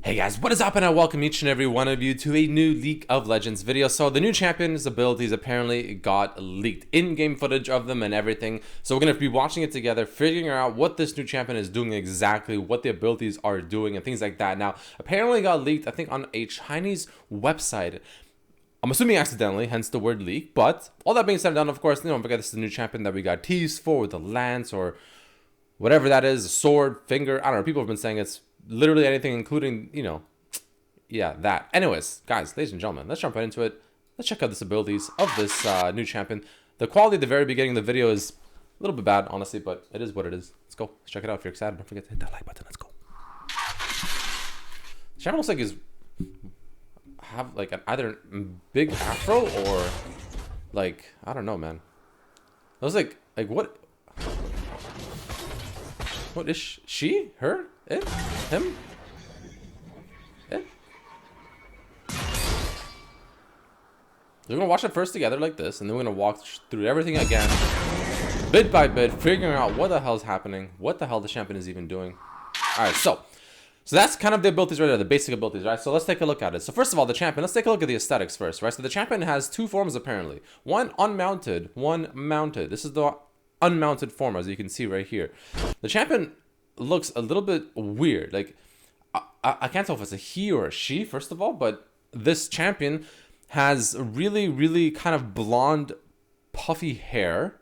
Hey guys, what is up, and I welcome each and every one of you to a new League of Legends video. So the new champion's abilities apparently got leaked, in-game footage of them and everything. So we're going to be watching it together, figuring out what this new champion is doing exactly, what the abilities are doing and things like that. Now, apparently got leaked, I think, on a Chinese website. I'm assuming accidentally, hence the word leak. But all that being said and done, of course, don't forget this is the new champion that we got teased for with the lance or whatever that is, a sword, finger. I don't know, people have been saying it's literally anything, including, yeah, that. Anyways, guys, ladies and gentlemen, let's jump right into it. Let's check out the abilities of this new champion. The quality at the very beginning of the video is a little bit bad, honestly, but it is what it is. Let's go. Let's check it out. If you're excited, don't forget to hit that like button. Let's go. The champion looks like he's have like either big afro or like, I don't know, man. I was like what? What is she? Her? It? Him? It? We're gonna watch it first together like this, and then we're gonna walk through everything again, bit by bit, figuring out what the hell's happening, what the hell the champion is even doing. Alright, so that's kind of the abilities right there, the basic abilities, right? So let's take a look at it. So first of all, the champion, let's take a look at the aesthetics first, right? So the champion has two forms apparently. One unmounted, one mounted. This is the unmounted form, as you can see right here. The champion looks a little bit weird. Like, I can't tell if it's a he or a she, first of all, but this champion has really, really kind of blonde, puffy hair.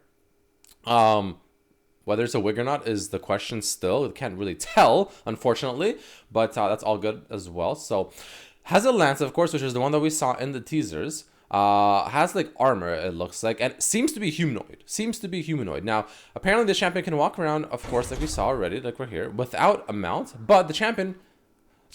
Whether it's a wig or not is the question still. It can't really tell, unfortunately, but that's all good as well. So, has a lance, of course, which is the one that we saw in the teasers. Has like armor, it looks like, and seems to be humanoid. Now, apparently the champion can walk around, of course, like we saw already, like we're here, without a mount, but the champion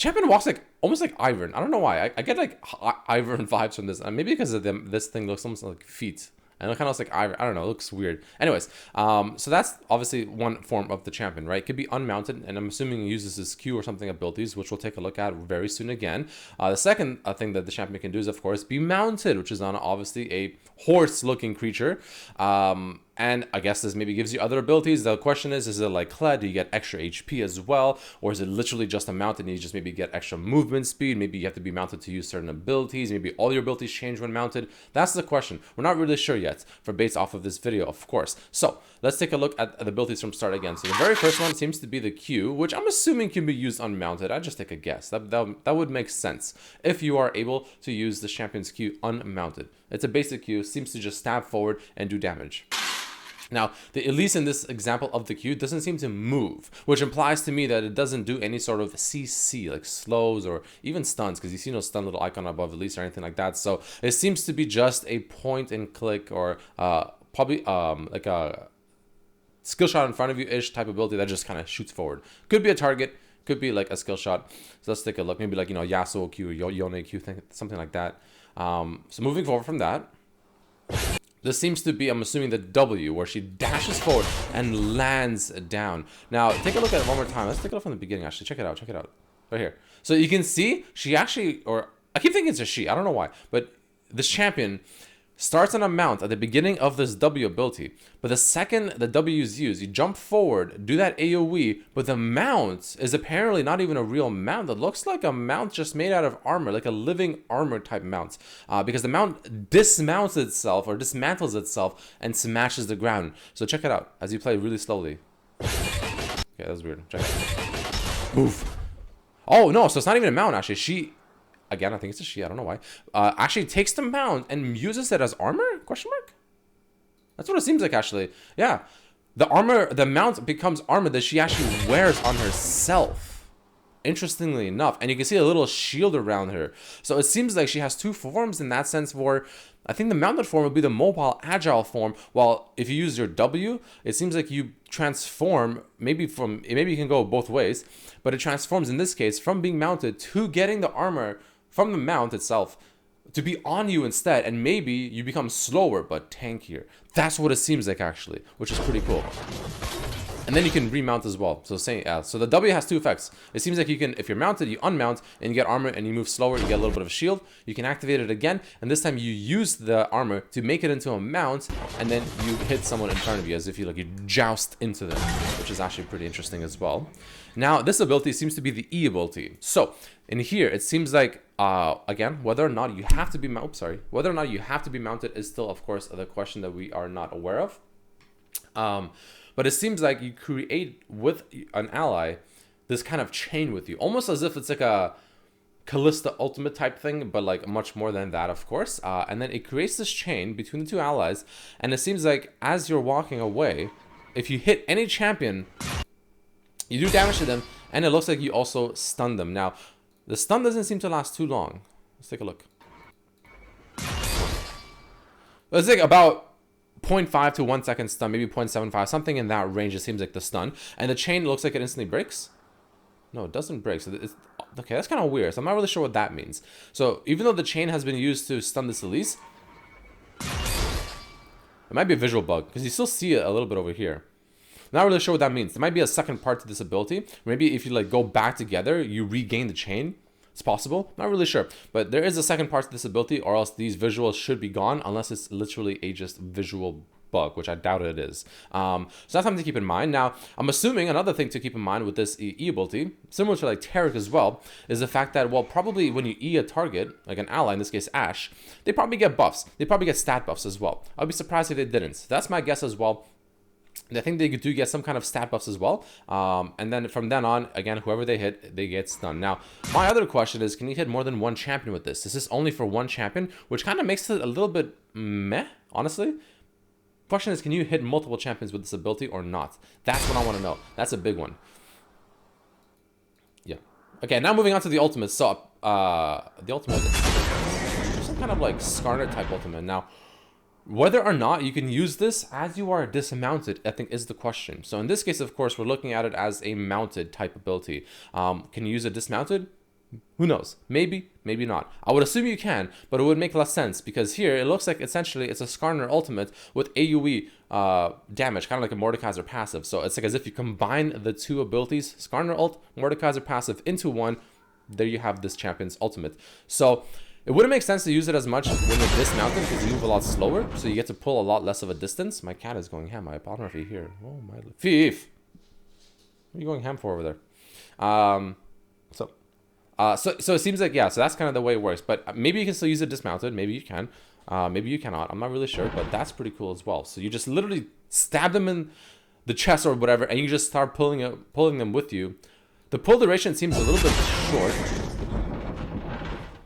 walks like almost like Ivern. I don't know why. I get like Ivern vibes from this, maybe because of them. This thing looks almost like feet. And it kind of looks like Ivern. I don't know. It looks weird. Anyways, so that's obviously one form of the champion, right? It could be unmounted, and I'm assuming he uses his Q or something abilities, which we'll take a look at very soon again. The second thing that the champion can do is, of course, be mounted, which is on obviously a horse-looking creature. And I guess this maybe gives you other abilities. The question is it like Kled? Do you get extra HP as well? Or is it literally just a mount and you just maybe get extra movement speed? Maybe you have to be mounted to use certain abilities. Maybe all your abilities change when mounted. That's the question. We're not really sure yet based off of this video, of course. So let's take a look at the abilities from start again. So the very first one seems to be the Q, which I'm assuming can be used unmounted. I just take a guess. That would make sense if you are able to use the champion's Q unmounted. It's a basic Q, seems to just stab forward and do damage. Now, at least in this example of the Q, doesn't seem to move, which implies to me that it doesn't do any sort of CC, like slows or even stuns, because you see no stun little icon above at least or anything like that. So it seems to be just a point and click or probably like a skill shot in front of you-ish type ability that just kind of shoots forward. Could be a target, could be like a skill shot. So let's take a look. Maybe like, Yasuo Q or Yone Q, something like that. So moving forward from that, this seems to be, I'm assuming, the W, where she dashes forward and lands down. Now, take a look at it one more time. Let's take a look from the beginning, actually. Check it out. Right here. So you can see, she actually, or I keep thinking it's a she. I don't know why. But this champion starts on a mount at the beginning of this W ability. But the second the W is used, you jump forward, do that AoE, but the mount is apparently not even a real mount. It looks like a mount just made out of armor, like a living armor type mount. Because the mount dismounts itself or dismantles itself and smashes the ground. So check it out as you play really slowly. Okay, that was weird. Check it out. Move. Oh, no, so it's not even a mount, actually. Again, I think it's a she. I don't know why. Actually takes the mount and uses it as armor? Question mark? That's what it seems like, actually. Yeah. The mount becomes armor that she actually wears on herself. Interestingly enough. And you can see a little shield around her. So it seems like she has two forms in that sense, where I think the mounted form would be the mobile, agile form, while if you use your W, it seems like you transform, maybe you can go both ways, but it transforms in this case from being mounted to getting the armor from the mount itself to be on you instead, and maybe you become slower but tankier. That's what it seems like, actually, which is pretty cool. And then you can remount as well. So so the W has two effects. It seems like you can, if you're mounted, you unmount and you get armor and you move slower, you get a little bit of a shield. You can activate it again, and this time you use the armor to make it into a mount, and then you hit someone in front of you as if you joust into them, which is actually pretty interesting as well. Now, this ability seems to be the E ability. So in here, it seems like again, whether or not you have to be whether or not you have to be mounted is still, of course, the question that we are not aware of. But it seems like you create with an ally this kind of chain with you, almost as if it's like a Callista ultimate type thing, but like much more than that, of course. And then it creates this chain between the two allies, and it seems like as you're walking away, if you hit any champion, you do damage to them, and it looks like you also stun them. Now, the stun doesn't seem to last too long. Let's take a look. It's like about 0.5 to 1 second stun, maybe 0.75, something in that range. It seems like the stun, and the chain looks like it instantly breaks. No, it doesn't break. So it's okay. That's kind of weird. So I'm not really sure what that means. So even though the chain has been used to stun this Elise, it might be a visual bug because you still see it a little bit over here. Not really sure what that means. There might be a second part to this ability. Maybe if you go back together, you regain the chain. It's possible. Not really sure. But there is a second part to this ability, or else these visuals should be gone, unless it's literally a just visual bug, which I doubt it is. So that's something to keep in mind. Now, I'm assuming another thing to keep in mind with this E ability, similar to like Taric as well, is the fact that, well, probably when you E a target, like an ally, in this case Ashe, they probably get buffs. They probably get stat buffs as well. I'd be surprised if they didn't. That's my guess as well. I think they do get some kind of stat buffs as well. And then from then on, again, whoever they hit, they get stunned. Now, my other question is, can you hit more than one champion with this? Is this only for one champion? Which kind of makes it a little bit meh, honestly. Question is, can you hit multiple champions with this ability or not? That's what I want to know. That's a big one. Yeah. Okay, now moving on to the ultimate. So, the ultimate is some kind of like Skarner type ultimate. Now, whether or not you can use this as you are dismounted, I think is the question. So in this case, of course, we're looking at it as a mounted type ability. Can you use it dismounted? Who knows? Maybe, maybe not. I would assume you can, but it would make less sense because here it looks like essentially it's a Skarner ultimate with AoE damage, kind of like a Mordekaiser passive. So it's like as if you combine the two abilities, Skarner ult, Mordekaiser passive, into one. There you have this champion's ultimate. So it wouldn't make sense to use it as much when you're dismounted because you move a lot slower, so you get to pull a lot less of a distance. My cat is going ham. I don't know if you hear. Oh my, Fief, what are you going ham for over there? So it seems like, yeah. So that's kind of the way it works. But maybe you can still use it dismounted. Maybe you can. Maybe you cannot. I'm not really sure, but that's pretty cool as well. So you just literally stab them in the chest or whatever, and you just start pulling them with you. The pull duration seems a little bit short.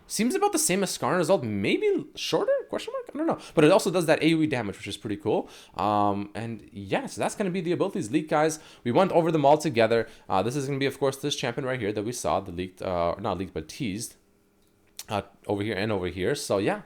Seems about the same as Skarner's ult, maybe shorter? Question mark? I don't know. But it also does that AoE damage, which is pretty cool. And yeah, so that's going to be the abilities leaked, guys. We went over them all together. This is going to be, of course, this champion right here that we saw, the leaked, not leaked, but teased over here and over here. So yeah.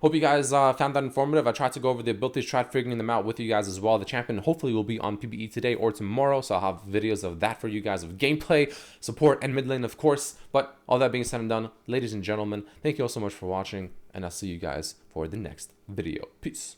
Hope you guys found that informative. I tried to go over the abilities, tried figuring them out with you guys as well. The champion hopefully will be on PBE today or tomorrow, so I'll have videos of that for you guys, of gameplay, support, and mid lane, of course. But all that being said and done, ladies and gentlemen, thank you all so much for watching, and I'll see you guys for the next video. Peace.